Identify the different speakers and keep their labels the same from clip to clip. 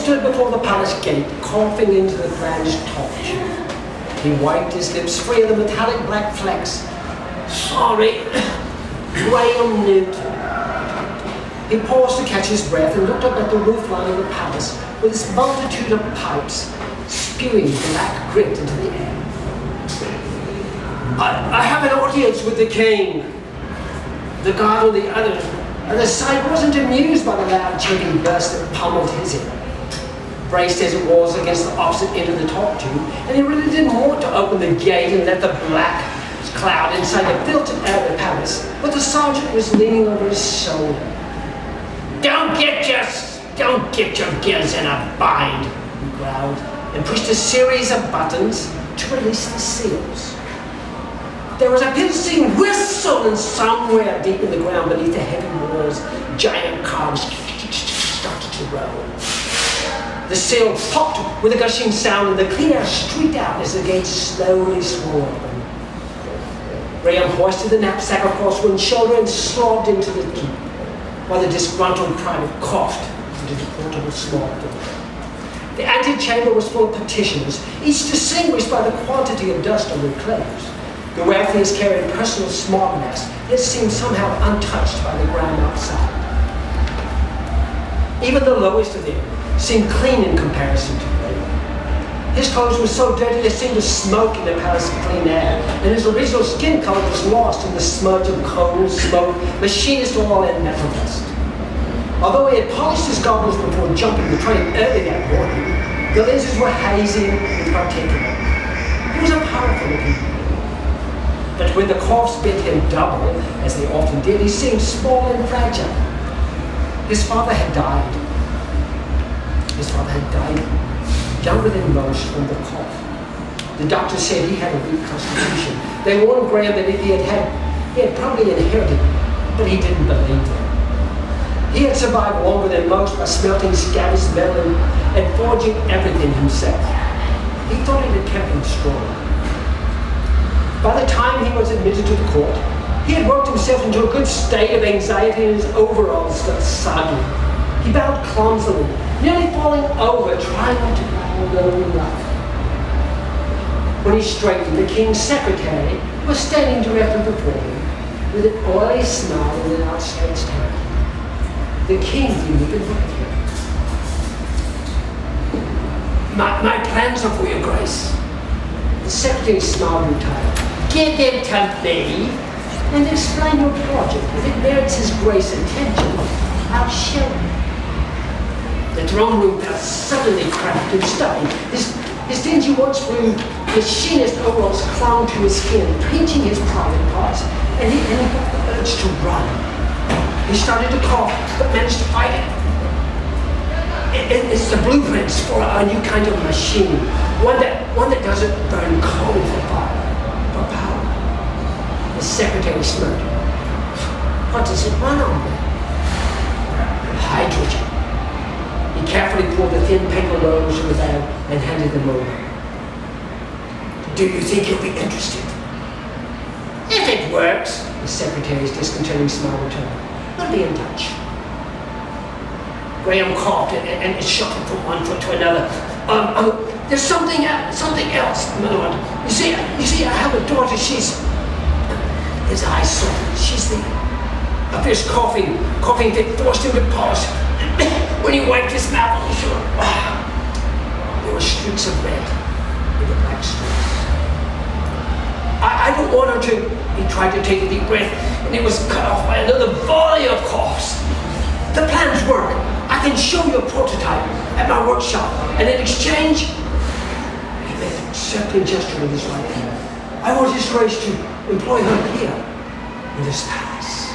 Speaker 1: stood before the palace gate, coughing into the grand torch. He wiped his lips free of the metallic black flecks. Sorry, Graham Newton. He paused to catch his breath and looked up at the roofline of the palace with its multitude of pipes spewing black grit into the air. I have an audience with the king. The guard on the other side wasn't amused by the loud choking burst that pummeled his ear. Braced as it was against the opposite end of the top tube, and he really didn't want to open the gate and let the black cloud inside the filtered air of the palace, but the sergeant was leaning over his shoulder. Don't get your gears in a bind, he growled, and pushed a series of buttons to release the seals. There was a piercing whistle, and somewhere deep in the ground beneath the heavy walls, giant cogs started to roll. The seal popped with a gushing sound, and the clean air streaked out as the gate slowly swung open. Graham hoisted the knapsack across one shoulder and slogged into the keep, while the disgruntled private coughed into the portable small door. The antechamber was full of petitioners, each distinguished by the quantity of dust on their clothes. The wealthiest carried personal smog masks, yet seemed somehow untouched by the ground outside. Even the lowest of them seemed clean in comparison to Graham. His clothes were so dirty they seemed to smoke in the palace of clean air, and his original skin color was lost in the smudge of coal, smoke, machinist oil, and metal dust. Although he had polished his goggles before jumping the train early that morning, the lenses were hazy and particular. He was a powerful looking man. But when the coughs bit him double, as they often did, he seemed small and fragile. His father had died. Younger than most from the cough. The doctor said he had a weak constitution. They warned Graham that if he had probably inherited it, but he didn't believe them. He had survived longer than most by smelting scavenged metal and forging everything himself. He thought it had kept him strong. By the time he was admitted to the court, he had worked himself into a good state of anxiety and his overalls got soggy. He bowed clumsily, nearly falling over, trying not to growl low enough. When he straightened, the king's secretary was standing directly before him, with an oily smile and an outstretched hand. The king didn't even look at him. My plans are for your grace. The secretary smiled retired. Give them to me and explain your project. If it merits his grace attention, I'll show you. The throne room felt suddenly cramped and stuffy. His dingy once-blue machinist overalls clung to his skin, pinching his private parts, and he got the urge to run. He started to cough, but managed to fight it. It's the blueprints for a new kind of machine, one that doesn't burn coal for fire, for power. The secretary smirked. What does it run on? Hydrogen. He carefully pulled the thin paper rolls from the bag and handed them over. Do you think you'll be interested? If it works, the secretary's disconcerting smile returned. We'll be in touch. Graham coughed and shuffled from one foot to another. There's something else, my lord. You see, I have a daughter. His eyes softened. She's a fierce coughing fit forced him to pause. When he wiped his mouth on the shore, there were streaks of red in the black streaks. I don't want her to. He tried to take a deep breath, and it was cut off by another volley of coughs. The plans work. I can show you a prototype at my workshop, and in exchange, he made a circling gesture with his right hand. I want his grace to employ her here, in this palace.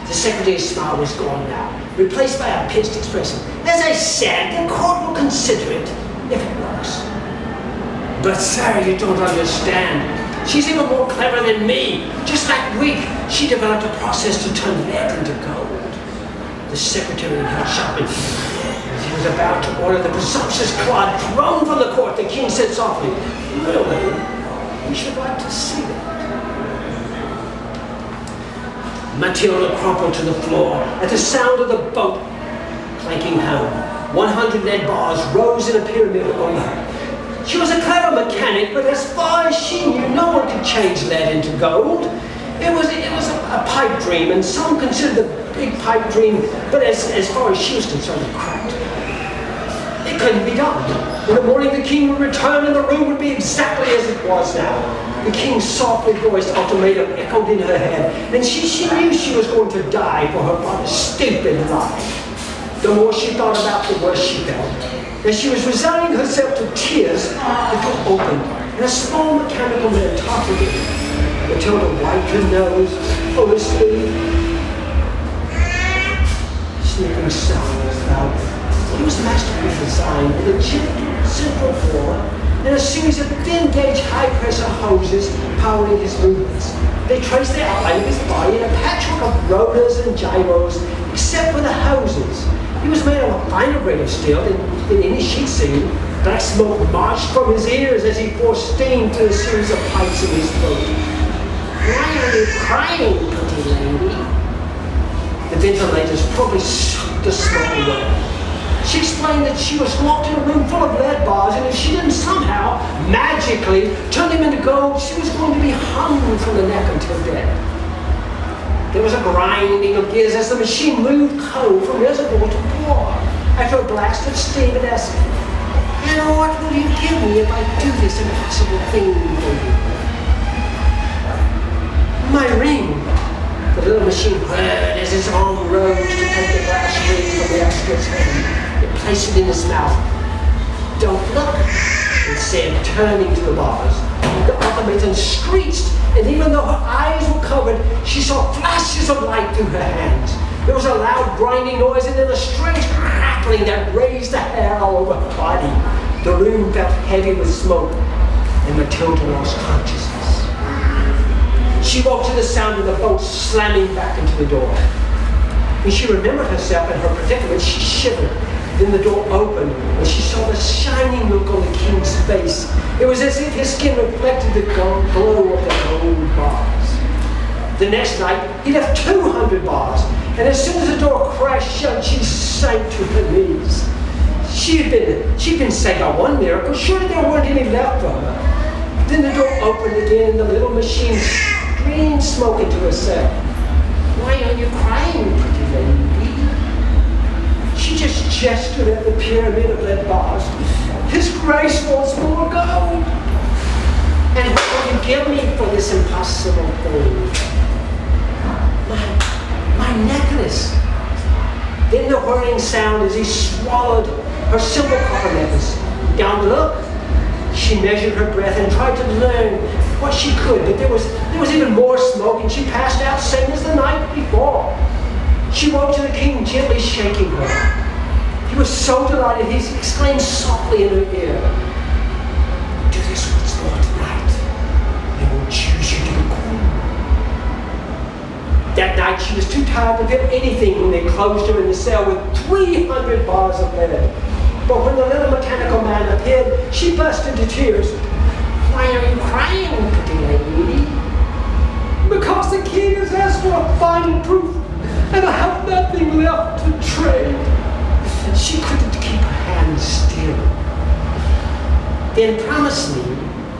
Speaker 1: The secretary's smile was gone now, replaced by a pinched expression. As I said, the court will consider it, if it works. But sir, you don't understand. She's even more clever than me. Just like Rick, she developed a process to turn lead into gold. The secretary held sharply. As he was about to order the presumptuous clod thrown from the court, the king said softly, really, we should like to see it. Matilda crumpled to the floor at the sound of the boat clanking home. 100 lead bars rose in a pyramid over her. She was a clever mechanic, but as far as she knew, no one could change lead into gold. It was a pipe dream, and some considered the big pipe dream, but as far as she was concerned, it cracked. It couldn't be done. In the morning, the king would return, and the room would be exactly as it was now. The king's softly voiced ultimatum echoed in her head, and she knew she was going to die for her father's stupid lie. The more she thought about it, the worse she felt. As she was resigning herself to tears, the door opened, and a small mechanical man tottered in. Matilda wiped her nose, honestly. Snipping sound was loud. It was masterfully designed with a gentle central floor and a series of thin-gauge high-pressure hoses powering his movements. They traced the outline of his body in a patchwork of rotors and gyros, except for the hoses. He was made of a finer grade of steel than any she'd seen. Black smoke marched from his ears as he forced steam through a series of pipes in his throat. "Why are you crying, pretty lady?" The ventilators probably sucked the smoke away. She explained that she was locked in a room full of lead bars, and if she didn't somehow, magically, turn them into gold, she was going to be hung from the neck until dead. There was a grinding of gears as the machine moved coal from reservoir to pour. After a blast of steam, it asked, "And what will you give me if I do this impossible thing for you?" "My ring." The little machine whirred as his arm rose to take the glass ring from the expert's hand and place it in his mouth. "Don't look," it said, turning to the bars. The automaton screeched, and even though her eyes were covered, she saw flashes of light through her hands. There was a loud grinding noise and then a strange crackling that raised the hair all over her body. The room felt heavy with smoke, and Matilda lost consciousness. She woke to the sound of the bolt slamming back into the door. When she remembered herself and her predicament, she shivered. Then the door opened, and she saw the shining look on the king's face. It was as if his skin reflected the gold glow of the gold bars. The next night, he left 200 bars, and as soon as the door crashed shut, she sank to her knees. She'd been saved by one miracle. Surely there weren't any left for her. Then the door opened again, and the little machine streamed smoke into her cell. "Why are you crying, pretty lady?" She just gestured at the pyramid of lead bars. "His Grace wants more gold." "And what will you give me for this impossible thing?" My necklace." Then the whirring sound as he swallowed her simple copper necklace. Down to look. She measured her breath and tried to learn what she could, but there was even more smoke, and she passed out same as the night before. She woke to the king gently shaking her. He was so delighted, he exclaimed softly in her ear, "Do this once more tonight, and we'll choose you to be queen." That night she was too tired to feel anything when they closed her in the cell with 300 bars of lead. But when the little mechanical man appeared, she burst into tears. "Why are you crying, pretty lady?" "Because the king has asked for a final proof, and I have nothing left to trade." She couldn't keep her hands still. "Then promise me,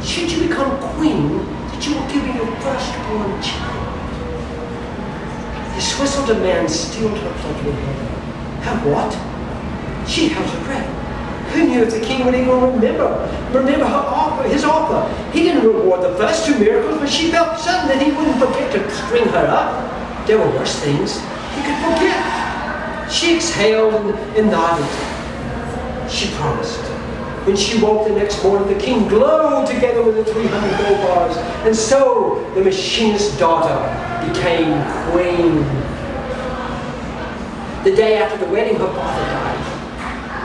Speaker 1: should you become queen, that you will give me your firstborn child." This whistle demand stilled her fluttering head. "Have what?" She held her breath. Who knew if the king would even remember his offer? He didn't reward the first 2 miracles, but she felt certain that he wouldn't forget to string her up. There were worse things he could forget. She exhaled and nodded. She promised. When she woke the next morning, the king glowed together with the 300 gold bars, and so the machinist's daughter became queen. The day after the wedding, her father died.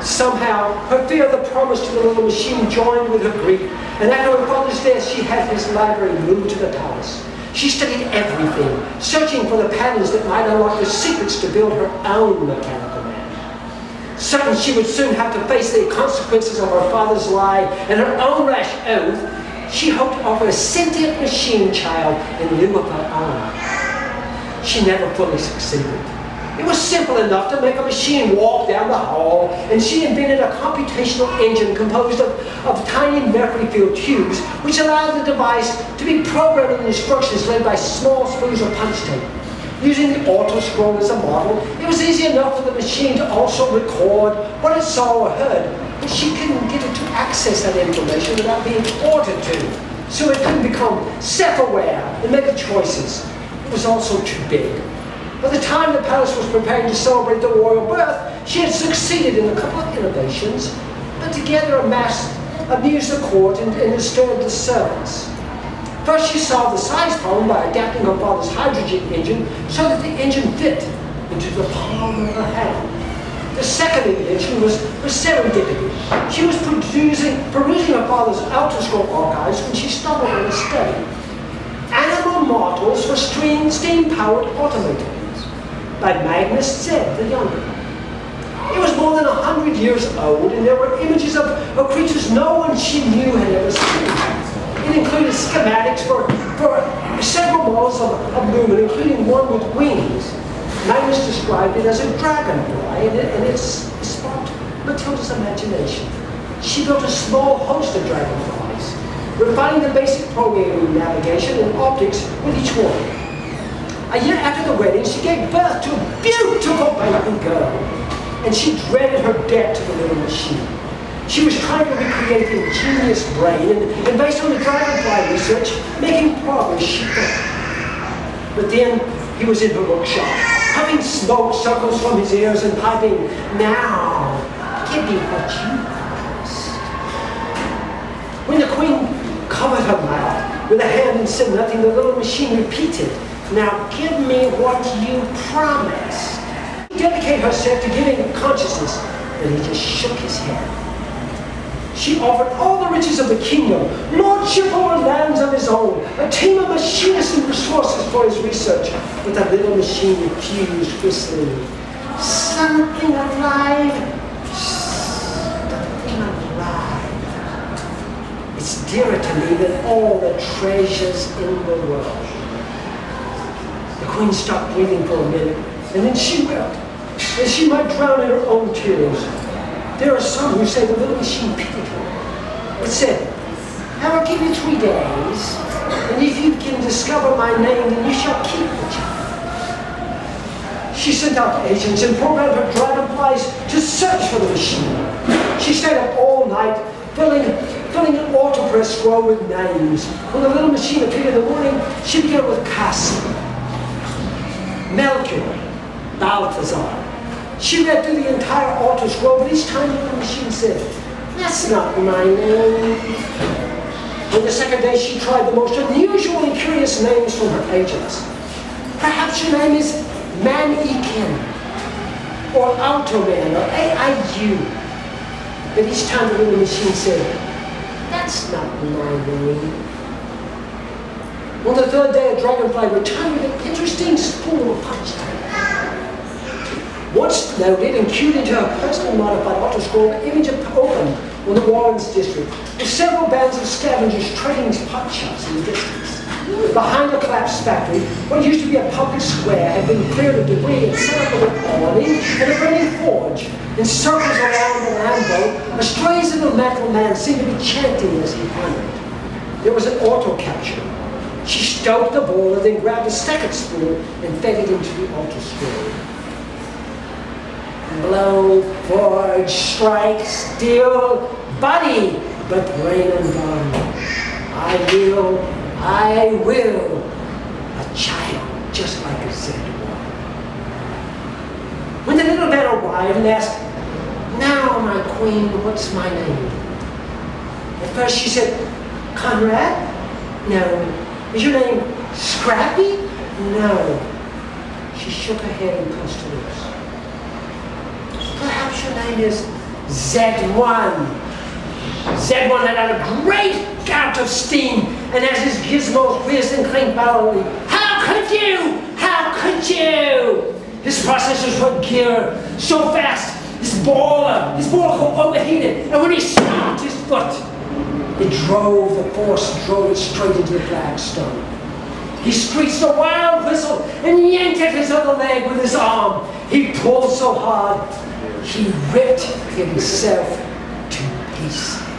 Speaker 1: Somehow, her fear of the promise to the little machine joined with her grief, and after her father's death, she had his library moved to the palace. She studied everything, searching for the patterns that might unlock the secrets to build her own mechanical man. Certain she would soon have to face the consequences of her father's lie and her own rash oath, she hoped to offer a sentient machine child in lieu of her own. She never fully succeeded. It was simple enough to make a machine walk down the hall, and she invented a computational engine composed of tiny mercury filled tubes, which allowed the device to be programmed with instructions led by small spools of punch tape. Using the auto scroll as a model, it was easy enough for the machine to also record what it saw or heard, but she couldn't get it to access that information without being ordered to. So it couldn't become self-aware and make choices. It was also too big. By the time the palace was preparing to celebrate the royal birth, she had succeeded in a couple of innovations, but together amused the court and disturbed the servants. First, she solved the size problem by adapting her father's hydrogen engine so that the engine fit into the palm of her hand. The second invention was serendipity. She was perusing her father's outer-scroll archives when she stumbled on a study. Animal models for steam-powered automatons by Magnus Z the Younger. It was more than 100 years old, and there were images of creatures no one she knew had ever seen. It included schematics for several models of movement, including one with wings. Magnus described it as a dragonfly, and it sparked Matilda's imagination. She built a small host of dragonflies, refining the basic programming, navigation, and optics with each one. A year after the wedding, she gave birth to a beautiful baby girl, and she dreaded her debt to the little machine. She was trying to recreate the ingenious brain, and based on the dragonfly research, making progress she thought. But then he was in her workshop, puffing smoke circles from his ears and piping, "Now, give me what you promised." When the queen covered her mouth with a hand and said nothing, the little machine repeated, "Now give me what you promised." He dedicated herself to giving consciousness, but he just shook his head. She offered all the riches of the kingdom, lordship over lands of his own, a team of machinists and resources for his research, but the little machine refused whistling, "Something alive, something alive. It's dearer to me than all the treasures in the world." The queen stopped breathing for a minute, and then she wept, as she might drown in her own tears. There are some who say the little machine pitied her. It said, "I will give you 3 days, and if you can discover my name, then you shall keep the child." She sent out agents and programmed her dragonflies to search for the machine. She stayed up all night, filling an autopress scroll with names. When the little machine appeared in the morning, she began with Cassie, Melchior, Balthazar. She read through the entire auto scroll, but each time the machine said, "That's not my name." On the second day, she tried the most unusual and curious names from her agents. "Perhaps your name is Man-Ekin, or Automan, or AIU." But each time the little machine said, "That's not my name." On the third day, a dragonfly returned with an interesting spool of punch tape. Once loaded and queued into her personally modified autoscroll, the image opened on the Warrens district, with several bands of scavengers trading pot shops in the distance. Behind the collapsed factory, what used to be a public square had been cleared of debris and set up with an awning and a burning forge. In circles around the Lambo, a strays of the metal man seemed to be chanting as he hammered. There was an auto capture. She stoked the ball and then grabbed a second spool and fed it into the autoscroll. Blow, forge, strike, steel, body, but brain and bone. I will, a child just like a Z1. When the little man arrived and asked, "Now, my queen, what's my name?" At first she said, "Conrad? No." "Is your name Scrappy?" "No." She shook her head and pursed her lips. "Perhaps your name is Z1. Z1 let out a great gout of steam, and as his gizmos whizzed and clinked violently, How could you? How could you?" His processors were gear so fast, his boiler overheated, and when he stopped his foot, the force drove it straight into the flagstone. He screeched a wild whistle and yanked at his other leg with his arm. He pulled so hard, he ripped himself to pieces.